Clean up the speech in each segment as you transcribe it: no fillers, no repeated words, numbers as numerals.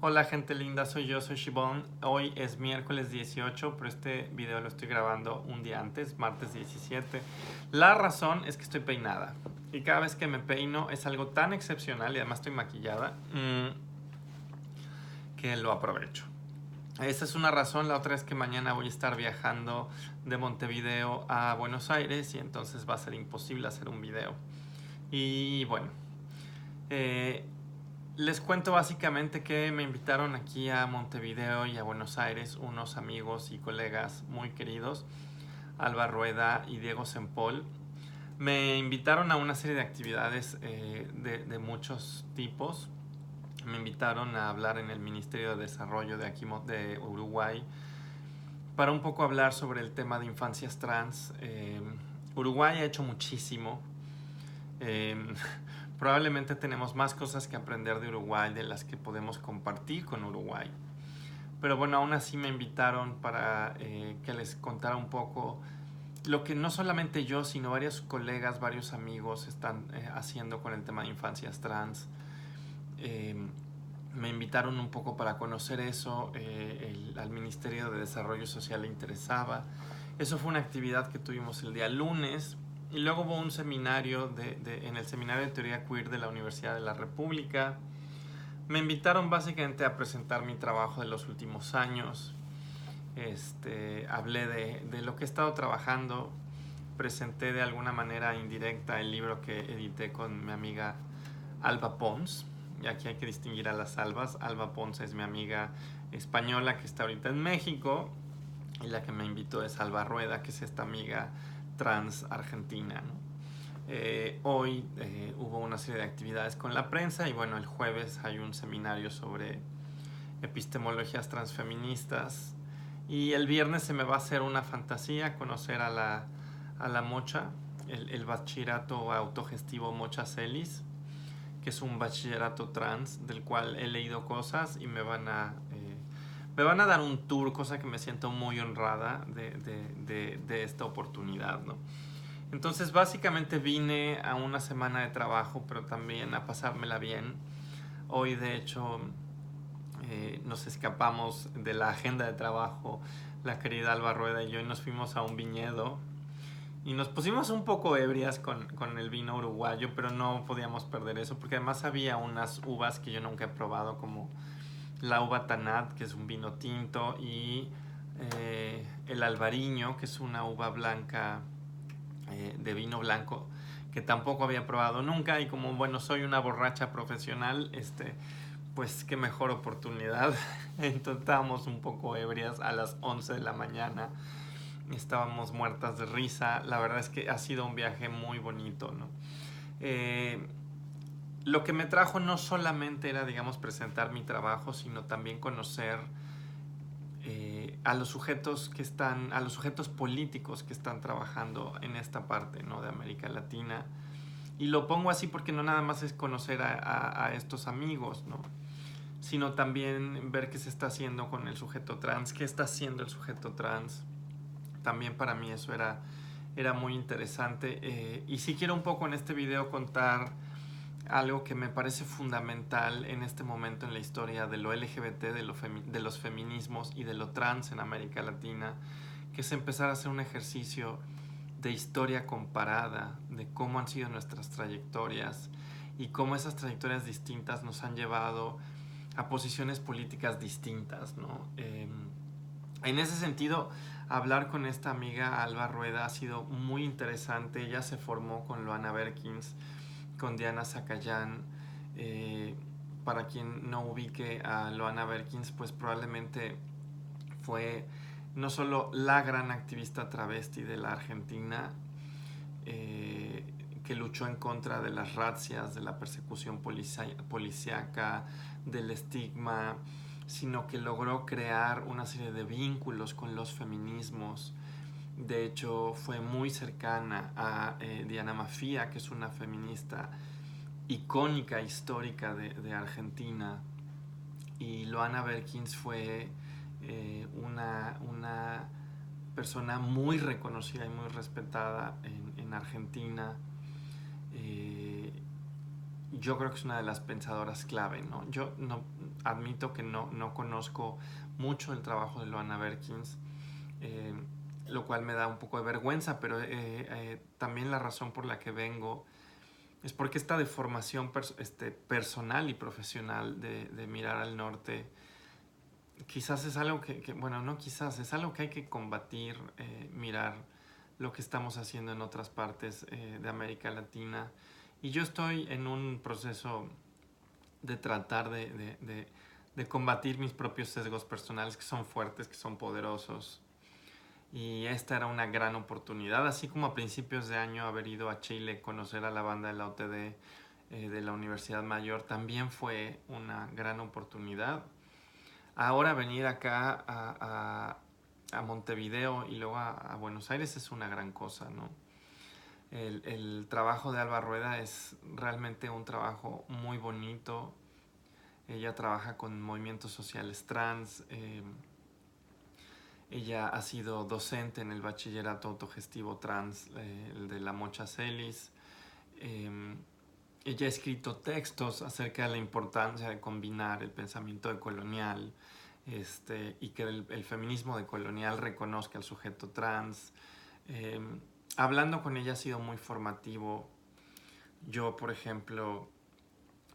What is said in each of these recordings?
Hola gente linda, soy Shibón. Hoy es miércoles 18, pero este video lo estoy grabando un día antes, martes 17. La razón es que estoy peinada. Y cada vez que me peino es algo tan excepcional y además estoy maquillada que lo aprovecho. Esa es una razón. La otra es que mañana voy a estar viajando de Montevideo a Buenos Aires y entonces va a ser imposible hacer un video. Y bueno, eh, les cuento básicamente que me invitaron aquí a Montevideo y a Buenos Aires unos amigos y colegas muy queridos, Alba Rueda y Diego Sempol. Me invitaron a una serie de actividades de muchos tipos. Me invitaron a hablar en el Ministerio de Desarrollo de aquí de Uruguay para un poco hablar sobre el tema de infancias trans. Uruguay ha hecho muchísimo. Eh, Probablemente tenemos más cosas que aprender de Uruguay de las que podemos compartir con Uruguay. Pero bueno, aún así me invitaron para que les contara un poco lo que no solamente yo, sino varios colegas, varios amigos están haciendo con el tema de infancias trans. Eh, Me invitaron un poco para conocer eso, al Ministerio de Desarrollo Social le interesaba. Eso fue una actividad que tuvimos el día lunes. Y luego hubo un seminario en el Seminario de Teoría Queer de la Universidad de la República. Me invitaron básicamente a presentar mi trabajo de los últimos años. Hablé de lo que he estado trabajando. Presenté de alguna manera indirecta el libro que edité con mi amiga Alba Pons. Y aquí hay que distinguir a las Albas. Alba Pons es mi amiga española que está ahorita en México. Y la que me invitó es Alba Rueda, que es esta amiga trans argentina, ¿no? Hoy hubo una serie de actividades con la prensa y bueno, el jueves hay un seminario sobre epistemologías transfeministas y el viernes se me va a hacer una fantasía conocer a la Mocha, el bachillerato autogestivo Mocha Celis, que es un bachillerato trans del cual he leído cosas y me van a dar un tour, cosa que me siento muy honrada de esta oportunidad, ¿no? Entonces básicamente vine a una semana de trabajo, pero también a pasármela bien. Hoy de hecho nos escapamos de la agenda de trabajo, la querida Alba Rueda y yo, y nos fuimos a un viñedo. Y nos pusimos un poco ebrias con el vino uruguayo, pero no podíamos perder eso, porque además había unas uvas que yo nunca he probado, como la uva Tanat, que es un vino tinto, y el albariño, que es una uva blanca de vino blanco, que tampoco había probado nunca. Y como, bueno, soy una borracha profesional, pues qué mejor oportunidad. Entonces estábamos un poco ebrias a las 11 de la mañana. Estábamos muertas de risa. La verdad es que ha sido un viaje muy bonito, ¿no? Eh, lo que me trajo no solamente era, digamos, presentar mi trabajo, sino también conocer a los sujetos que están, a los sujetos políticos que están trabajando en esta parte, ¿no?, de América Latina. Y lo pongo así porque no nada más es conocer a estos amigos, ¿no?, sino también ver qué se está haciendo con el sujeto trans, qué está haciendo el sujeto trans. También para mí eso era muy interesante. Y sí quiero un poco en este video contar algo que me parece fundamental en este momento en la historia de lo LGBT, de los feminismos y de lo trans en América Latina, que es empezar a hacer un ejercicio de historia comparada, de cómo han sido nuestras trayectorias y cómo esas trayectorias distintas nos han llevado a posiciones políticas distintas, ¿no? En ese sentido, hablar con esta amiga Alba Rueda ha sido muy interesante. Ella se formó con Loana Berkins, con Diana Zacayán. Eh, para quien no ubique a Loana Berkins, pues probablemente fue no solo la gran activista travesti de la Argentina, que luchó en contra de las razzias, de la persecución policíaca, del estigma, sino que logró crear una serie de vínculos con los feminismos. De hecho, fue muy cercana a Diana Mafia, que es una feminista icónica, histórica de Argentina. Y Loana Berkins fue una persona muy reconocida y muy respetada en Argentina. Eh, yo creo que es una de las pensadoras clave, ¿no? Yo no, admito que no conozco mucho el trabajo de Loana Berkins, eh, lo cual me da un poco de vergüenza, pero también la razón por la que vengo es porque esta deformación personal y profesional de mirar al norte, quizás es algo bueno, no quizás, es algo que hay que combatir, mirar lo que estamos haciendo en otras partes de América Latina. Y yo estoy en un proceso de tratar de combatir mis propios sesgos personales que son fuertes, que son poderosos. Y esta era una gran oportunidad, así como a principios de año haber ido a Chile, conocer a la banda de la OTD de la Universidad Mayor, también fue una gran oportunidad. Ahora venir acá a Montevideo y luego a Buenos Aires es una gran cosa, ¿no? El trabajo de Alba Rueda es realmente un trabajo muy bonito. Ella trabaja con movimientos sociales trans. Ella ha sido docente en el bachillerato autogestivo trans, el de la Mocha Celis. Ella ha escrito textos acerca de la importancia de combinar el pensamiento decolonial y que el feminismo decolonial reconozca al sujeto trans. Eh, Hablando con ella ha sido muy formativo. Yo, por ejemplo,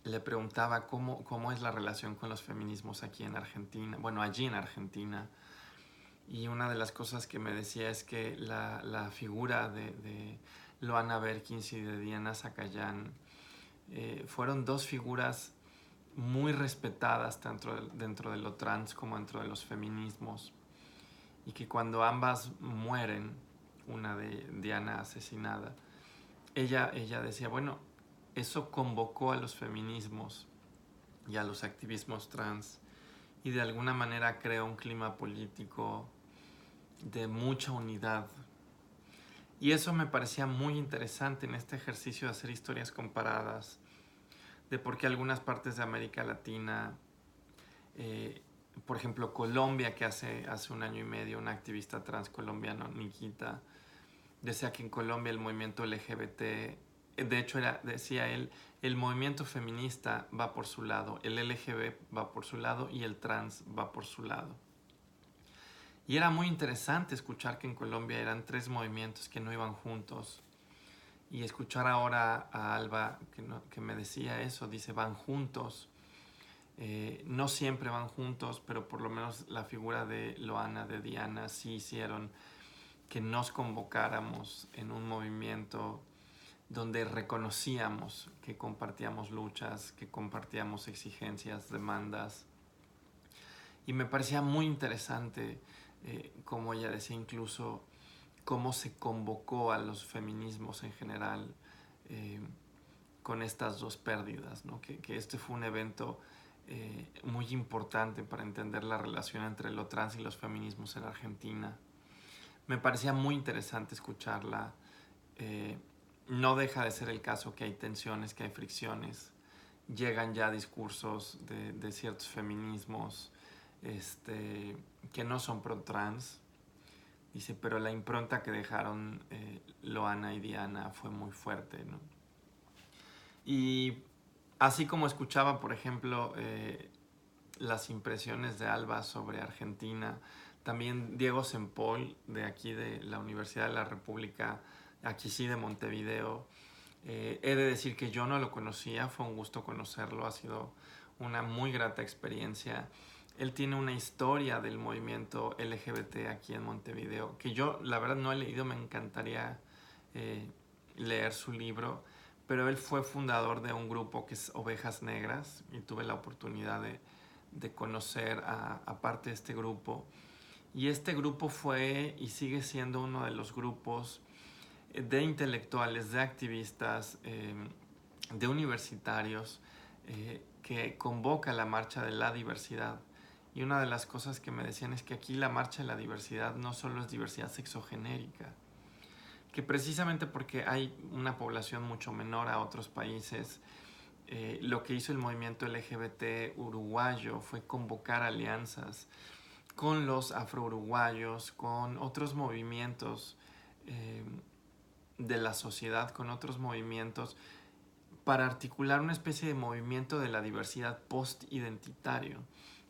le preguntaba cómo es la relación con los feminismos aquí en Argentina, bueno, allí en Argentina. Y una de las cosas que me decía es que la figura de Loana Berkins y de Diana Zacayán fueron dos figuras muy respetadas tanto dentro de lo trans como dentro de los feminismos. Y que cuando ambas mueren, una de Diana asesinada, ella decía, bueno, eso convocó a los feminismos y a los activismos trans y de alguna manera creó un clima político de mucha unidad. Y eso me parecía muy interesante en este ejercicio de hacer historias comparadas, de por qué algunas partes de América Latina, por ejemplo Colombia, que hace un año y medio una activista trans colombiana, Nikita, decía que en Colombia el movimiento LGBT, de hecho decía él, el movimiento feminista va por su lado, el LGBT va por su lado y el trans va por su lado. Y era muy interesante escuchar que en Colombia eran tres movimientos que no iban juntos. Y escuchar ahora a Alba que me decía eso, dice, van juntos. No siempre van juntos, pero por lo menos la figura de Loana, de Diana, sí hicieron que nos convocáramos en un movimiento donde reconocíamos que compartíamos luchas, que compartíamos exigencias, demandas. Y me parecía muy interesante, como ella decía, incluso cómo se convocó a los feminismos en general eh, con estas dos pérdidas, ¿no? Que este fue un evento muy importante para entender la relación entre lo trans y los feminismos en Argentina. Me parecía muy interesante escucharla. No deja de ser el caso que hay tensiones, que hay fricciones. Llegan ya discursos de ciertos feminismos que no son pro-trans. Dice, pero la impronta que dejaron Loana y Diana fue muy fuerte, ¿no? Y así como escuchaba, por ejemplo, las impresiones de Alba sobre Argentina, también Diego Sempol, de aquí de la Universidad de la República, aquí sí de Montevideo. He de decir que yo no lo conocía, fue un gusto conocerlo, ha sido una muy grata experiencia. Él tiene una historia del movimiento LGBT aquí en Montevideo, que yo la verdad no he leído, me encantaría leer su libro, pero él fue fundador de un grupo que es Ovejas Negras y tuve la oportunidad de conocer a parte de este grupo. Y este grupo fue y sigue siendo uno de los grupos de intelectuales, de activistas, de universitarios, que convoca la marcha de la diversidad. Y una de las cosas que me decían es que aquí la marcha de la diversidad no solo es diversidad sexogenérica, que precisamente porque hay una población mucho menor a otros países, lo que hizo el movimiento LGBT uruguayo fue convocar alianzas con los afro-uruguayos, con otros movimientos de la sociedad, con otros movimientos para articular una especie de movimiento de la diversidad post-identitario,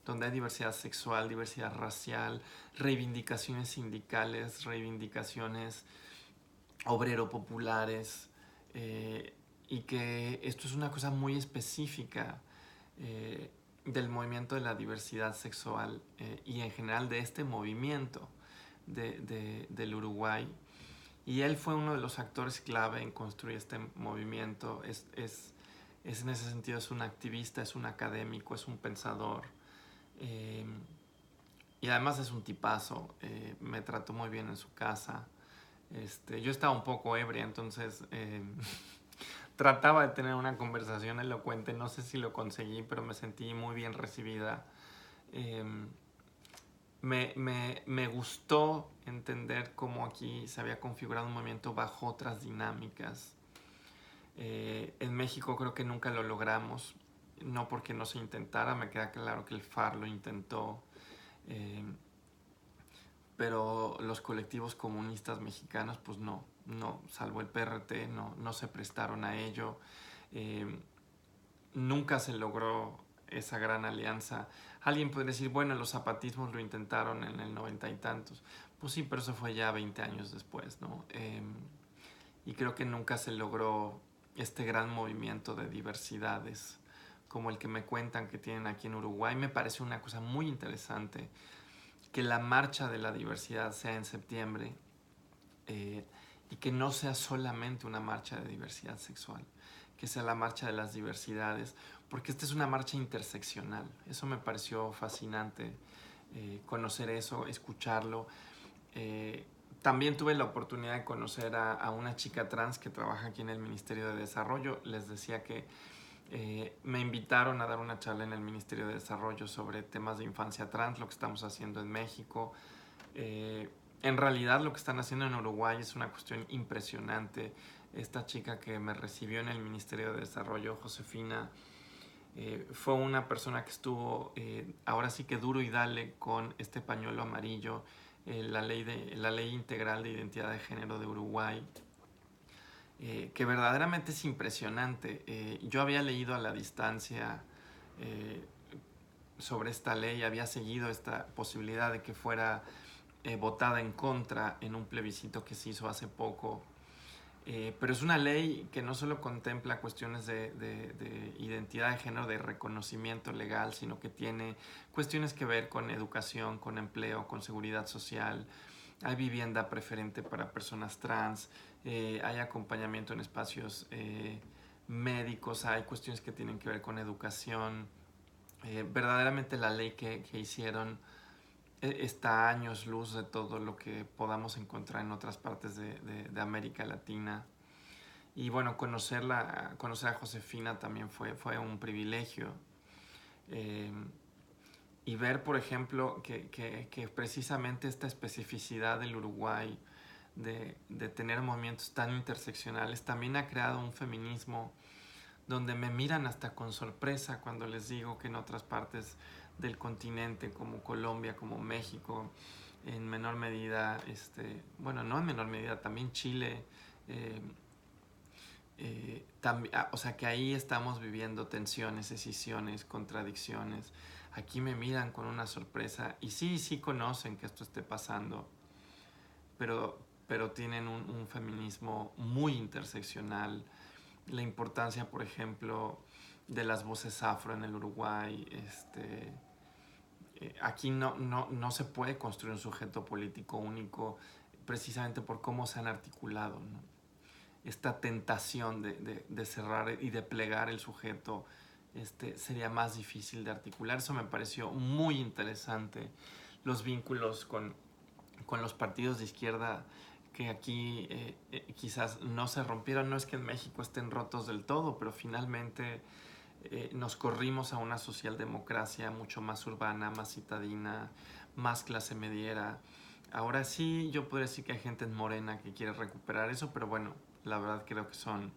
donde hay diversidad sexual, diversidad racial, reivindicaciones sindicales, reivindicaciones obrero-populares, y que esto es una cosa muy específica del movimiento de la diversidad sexual y en general de este movimiento del Uruguay. Y él fue uno de los actores clave en construir este movimiento. Es en ese sentido, es un activista, es un académico, es un pensador. Eh, y además es un tipazo. Me trató muy bien en su casa. Yo estaba un poco ebria, entonces trataba de tener una conversación elocuente. No sé si lo conseguí, pero me sentí muy bien recibida. Eh, me gustó entender cómo aquí se había configurado un movimiento bajo otras dinámicas. En México creo que nunca lo logramos, no porque no se intentara, me queda claro que el FAR lo intentó, eh, pero los colectivos comunistas mexicanos pues no, salvo el PRT, no se prestaron a ello. Eh, Nunca se logró esa gran alianza. Alguien puede decir, bueno, los zapatismos lo intentaron en el 90 y tantos. Pues sí, pero eso fue ya 20 años después, ¿no? Y creo que nunca se logró este gran movimiento de diversidades como el que me cuentan que tienen aquí en Uruguay. Me parece una cosa muy interesante que la marcha de la diversidad sea en septiembre, eh, y que no sea solamente una marcha de diversidad sexual, que sea la marcha de las diversidades, porque esta es una marcha interseccional. Eso me pareció fascinante, conocer eso, escucharlo. Eh, También tuve la oportunidad de conocer a una chica trans que trabaja aquí en el Ministerio de Desarrollo. Les decía que me invitaron a dar una charla en el Ministerio de Desarrollo sobre temas de infancia trans, lo que estamos haciendo en México. En realidad lo que están haciendo en Uruguay es una cuestión impresionante. Esta chica que me recibió en el Ministerio de Desarrollo, Josefina, fue una persona que estuvo ahora sí que duro y dale con este pañuelo amarillo, la ley integral de identidad de género de Uruguay, que verdaderamente es impresionante. Yo había leído a la distancia eh, sobre esta ley, había seguido esta posibilidad de que fuera votada en contra en un plebiscito que se hizo hace poco. Pero es una ley que no solo contempla cuestiones de identidad de género, de reconocimiento legal, sino que tiene cuestiones que ver con educación, con empleo, con seguridad social. Hay vivienda preferente para personas trans, hay acompañamiento en espacios médicos, hay cuestiones que tienen que ver con educación. Verdaderamente la ley que hicieron está a años luz de todo lo que podamos encontrar en otras partes de América Latina. Y bueno, conocer a Josefina también fue un privilegio. Eh, y ver, por ejemplo, que precisamente esta especificidad del Uruguay de tener movimientos tan interseccionales también ha creado un feminismo donde me miran hasta con sorpresa cuando les digo que en otras partes del continente, como Colombia, como México, en menor medida, bueno, no en menor medida, también Chile, eh, o sea que ahí estamos viviendo tensiones, decisiones, contradicciones. Aquí me miran con una sorpresa y sí conocen que esto esté pasando, pero tienen un feminismo muy interseccional. La importancia, por ejemplo, de las voces afro en el Uruguay. Aquí no se puede construir un sujeto político único precisamente por cómo se han articulado, ¿no? Esta tentación de cerrar y de plegar el sujeto sería más difícil de articular. Eso me pareció muy interesante. Los vínculos con los partidos de izquierda que aquí quizás no se rompieron. No es que en México estén rotos del todo, pero finalmente nos corrimos a una socialdemocracia mucho más urbana, más citadina, más clase mediera. Ahora sí, yo podría decir que hay gente en Morena que quiere recuperar eso, pero bueno, la verdad creo que son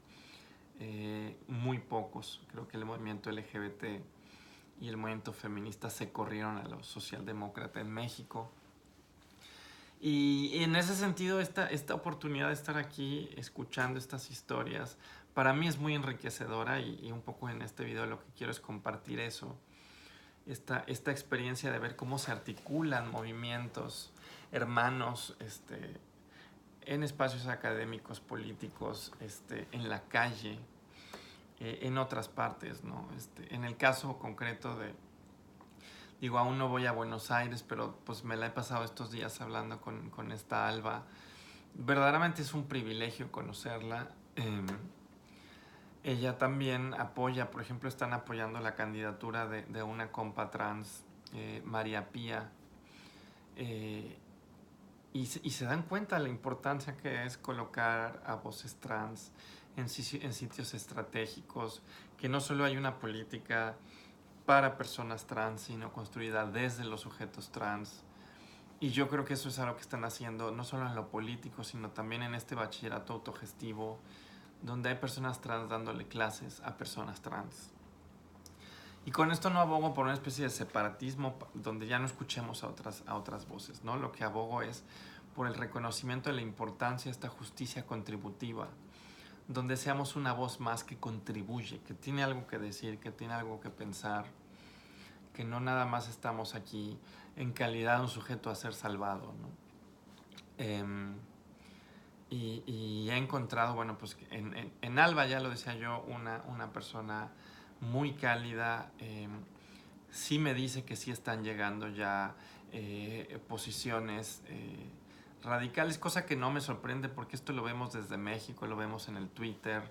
muy pocos. Creo que el movimiento LGBT y el movimiento feminista se corrieron a los socialdemócratas en México. Y en ese sentido, esta oportunidad de estar aquí escuchando estas historias, para mí es muy enriquecedora y un poco en este video lo que quiero es compartir eso, esta experiencia de ver cómo se articulan movimientos hermanos en espacios académicos, políticos, en la calle, en otras partes, ¿no? En el caso concreto de, digo, aún no voy a Buenos Aires, pero pues me la he pasado estos días hablando con esta Alba. Verdaderamente es un privilegio conocerla. Ella también apoya, por ejemplo, están apoyando la candidatura de una compa trans, María Pía, y se dan cuenta la importancia que es colocar a voces trans en sitios estratégicos, que no solo hay una política para personas trans, sino construida desde los sujetos trans. Y yo creo que eso es algo que están haciendo no solo en lo político, sino también en este bachillerato autogestivo, donde hay personas trans dándole clases a personas trans. Y con esto no abogo por una especie de separatismo donde ya no escuchemos a otras voces, ¿no? Lo que abogo es por el reconocimiento de la importancia de esta justicia contributiva, donde seamos una voz más que contribuye, que tiene algo que decir, que tiene algo que pensar, que no nada más estamos aquí en calidad de un sujeto a ser salvado, ¿no? Y he encontrado, bueno, pues en Alba, ya lo decía yo, una persona muy cálida. Sí me dice que sí están llegando ya posiciones radicales, cosa que no me sorprende porque esto lo vemos desde México, lo vemos en el Twitter,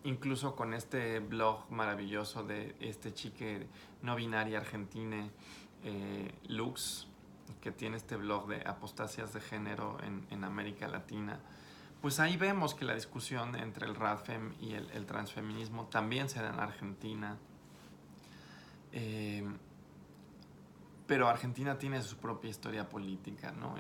incluso con este blog maravilloso de este chique no binaria argentina, Lux, que tiene este blog de apostasias de género en América Latina. Pues ahí vemos que la discusión entre el radfem y el transfeminismo también se da en Argentina. Pero Argentina tiene su propia historia política, ¿no?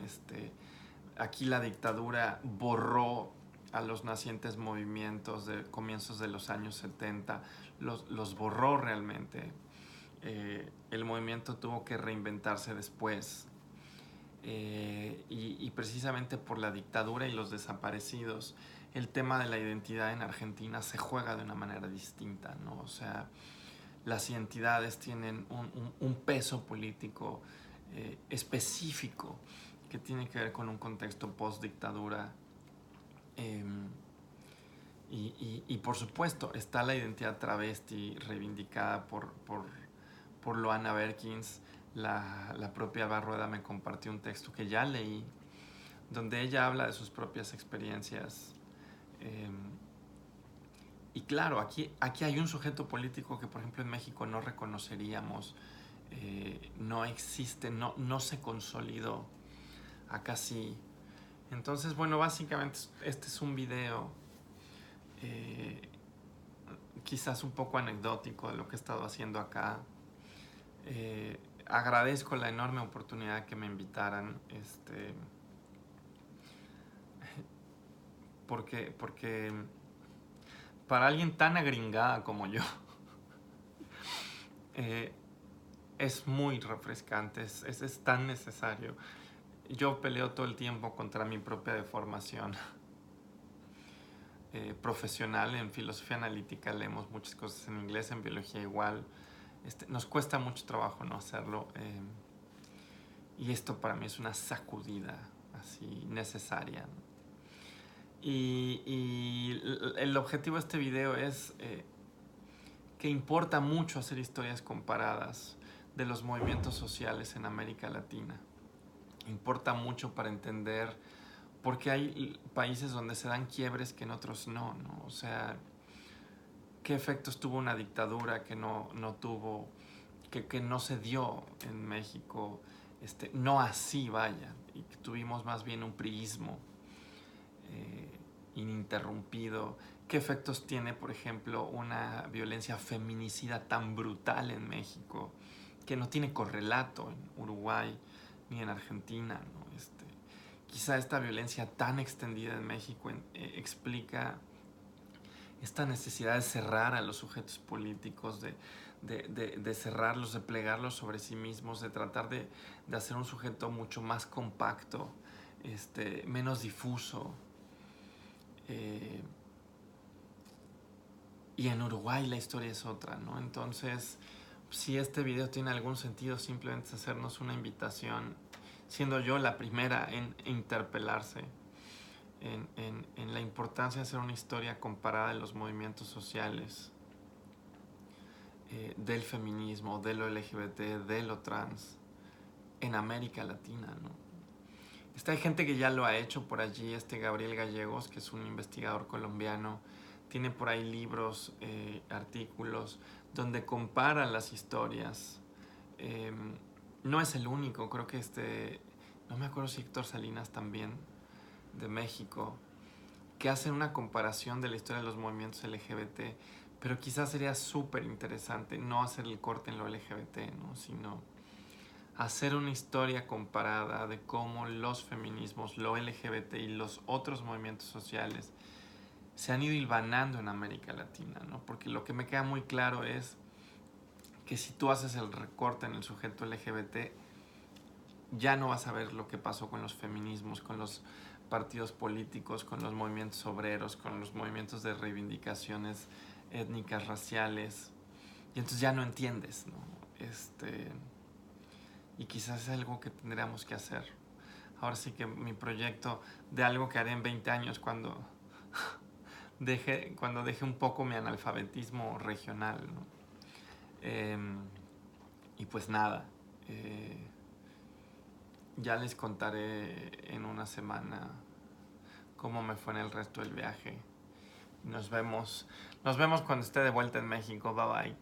Aquí la dictadura borró a los nacientes movimientos de comienzos de los años 70, los borró realmente. El movimiento tuvo que reinventarse después. Y precisamente por la dictadura y los desaparecidos, el tema de la identidad en Argentina se juega de una manera distinta, ¿no? O sea, las identidades tienen un peso político específico que tiene que ver con un contexto post-dictadura. Y por supuesto está la identidad travesti reivindicada por Loana Berkins. La propia Alba Rueda me compartió un texto que ya leí, donde ella habla de sus propias experiencias. Y claro, aquí hay un sujeto político que, por ejemplo, en México no reconoceríamos, no existe, no se consolidó. Acá sí. Entonces, bueno, básicamente este es un video quizás un poco anecdótico de lo que he estado haciendo acá. Agradezco la enorme oportunidad que me invitaran, porque para alguien tan agringada como yo, es muy refrescante, es tan necesario. Yo peleo todo el tiempo contra mi propia deformación profesional. En filosofía analítica leemos muchas cosas en inglés, en biología igual. Nos cuesta mucho trabajo no hacerlo. Y esto para mí es una sacudida así necesaria, ¿no? Y el objetivo de este video es que importa mucho hacer historias comparadas de los movimientos sociales en América Latina. Importa mucho para entender por qué hay países donde se dan quiebres que en otros no, ¿no? O sea, qué efectos tuvo una dictadura que no tuvo, que no se dio en México, no así vaya, y que tuvimos más bien un priismo ininterrumpido. ¿Qué efectos tiene, por ejemplo, una violencia feminicida tan brutal en México que no tiene correlato en Uruguay ni en Argentina, ¿no? Quizá esta violencia tan extendida en México explica esta necesidad de cerrar a los sujetos políticos, de cerrarlos, de plegarlos sobre sí mismos, de tratar de hacer un sujeto mucho más compacto, menos difuso. Y en Uruguay la historia es otra, ¿no? Entonces, si este video tiene algún sentido, simplemente es hacernos una invitación, siendo yo la primera en interpelarse en la importancia de hacer una historia comparada de los movimientos sociales, del feminismo, de lo LGBT, de lo trans, en América Latina, ¿no? Hay gente que ya lo ha hecho por allí. Gabriel Gallegos, que es un investigador colombiano, tiene por ahí libros, artículos, donde compara las historias. No es el único, creo que no me acuerdo si Héctor Salinas también, de México, que hacen una comparación de la historia de los movimientos LGBT, pero quizás sería súper interesante no hacer el corte en lo LGBT, ¿no? Sino hacer una historia comparada de cómo los feminismos, lo LGBT y los otros movimientos sociales se han ido hilvanando en América Latina, ¿no? Porque lo que me queda muy claro es que si tú haces el recorte en el sujeto LGBT, ya no vas a ver lo que pasó con los feminismos, con los partidos políticos, con los movimientos obreros, con los movimientos de reivindicaciones étnicas, raciales, y entonces ya no entiendes, ¿no? Y quizás es algo que tendríamos que hacer. Ahora sí que mi proyecto de algo que haré en 20 años cuando deje un poco mi analfabetismo regional, ¿no? Y pues nada, ya les contaré en una semana cómo me fue en el resto del viaje. Nos vemos cuando esté de vuelta en México. Bye bye.